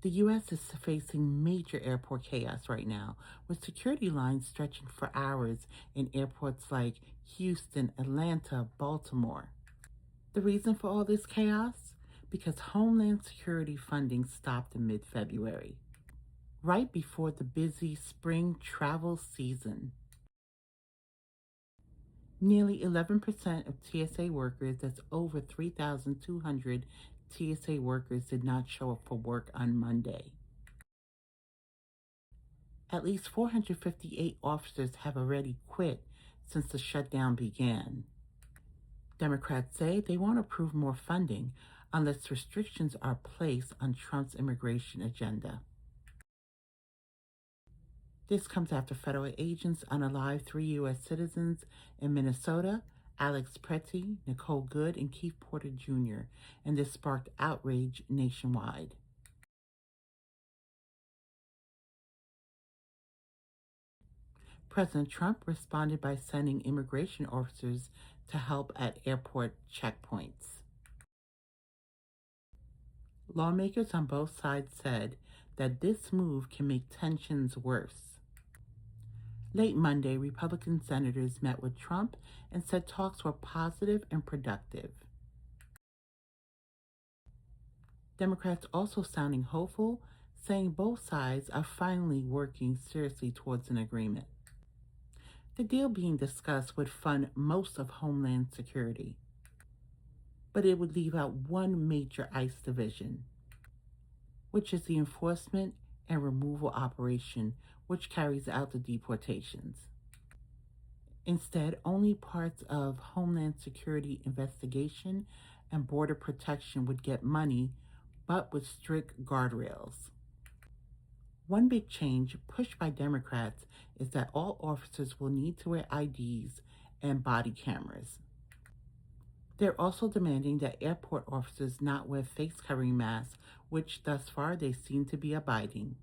The U.S. is facing major airport chaos right now, with security lines stretching for hours in airports like Houston, Atlanta, Baltimore. The reason for all this chaos? Because Homeland Security funding stopped in mid-February, right before the busy spring travel season. Nearly 11% of TSA workers, that's over 3,200 TSA workers, did not show up for work on Monday. At least 458 officers have already quit since the shutdown began. Democrats say they won't approve more funding unless restrictions are placed on Trump's immigration agenda. This comes after federal agents unalived 3 U.S. citizens in Minnesota, Alex Pretty, Nicole Good, and Keith Porter Jr., and this sparked outrage nationwide. President Trump responded by sending immigration officers to help at airport checkpoints. Lawmakers on both sides said that this move can make tensions worse. Late Monday, Republican senators met with Trump and said talks were positive and productive. Democrats also sounding hopeful, saying both sides are finally working seriously towards an agreement. The deal being discussed would fund most of Homeland Security, but it would leave out one major ICE division, which is the enforcement and removal operation, which carries out the deportations. Instead, only parts of Homeland Security investigation and border protection would get money, but with strict guardrails. One big change pushed by Democrats is that all officers will need to wear IDs and body cameras. They're also demanding that airport officers not wear face covering masks, which thus far they seem to be abiding.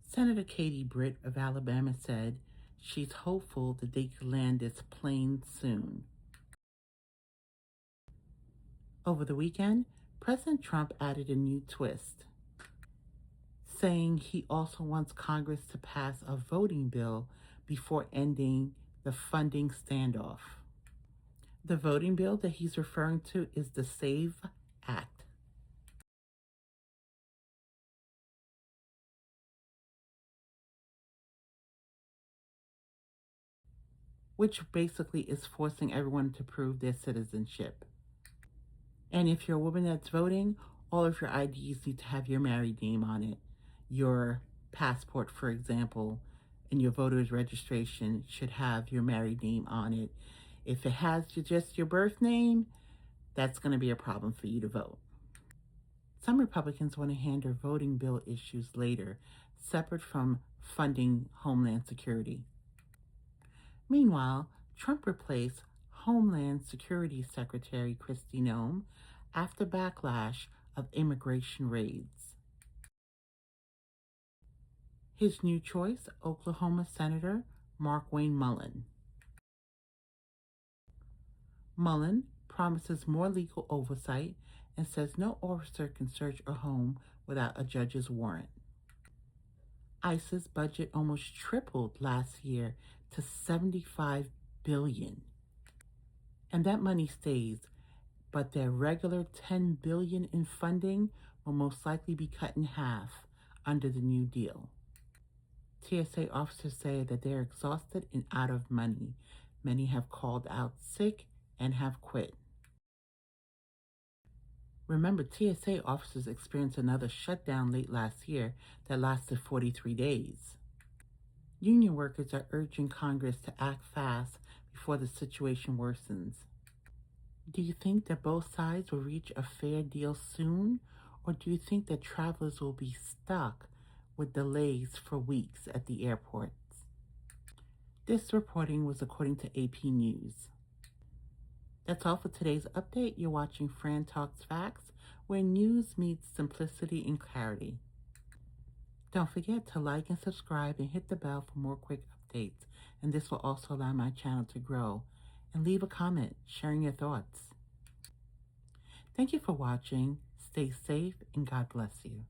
Senator Katie Britt of Alabama said she's hopeful that they could land this plane soon. Over the weekend, President Trump added a new twist, saying he also wants Congress to pass a voting bill before ending the funding standoff. The voting bill that he's referring to is the SAVE Act. Which basically is forcing everyone to prove their citizenship. And if you're a woman that's voting, all of your IDs need to have your married name on it. Your passport, for example, and your voter's registration should have your married name on it. If it has just your birth name, that's going to be a problem for you to vote. Some Republicans want to handle voting bill issues later, separate from funding Homeland Security. Meanwhile, Trump replaced Homeland Security Secretary Kristi Noem after backlash of immigration raids. His new choice, Oklahoma Senator Mark Wayne Mullin. Mullin promises more legal oversight and says no officer can search a home without a judge's warrant. ICE's budget almost tripled last year to $75 billion. And that money stays, but their regular $10 billion in funding will most likely be cut in half under the new deal. TSA officers say that they're exhausted and out of money. Many have called out sick and have quit. Remember, TSA officers experienced another shutdown late last year that lasted 43 days. Union workers are urging Congress to act fast before the situation worsens. Do you think that both sides will reach a fair deal soon, or do you think that travelers will be stuck with delays for weeks at the airports? This reporting was according to AP News. That's all for today's update. You're watching Fran Talks Facts, where news meets simplicity and clarity. Don't forget to like and subscribe and hit the bell for more quick updates, and this will also allow my channel to grow. And leave a comment sharing your thoughts. Thank you for watching. Stay safe and God bless you.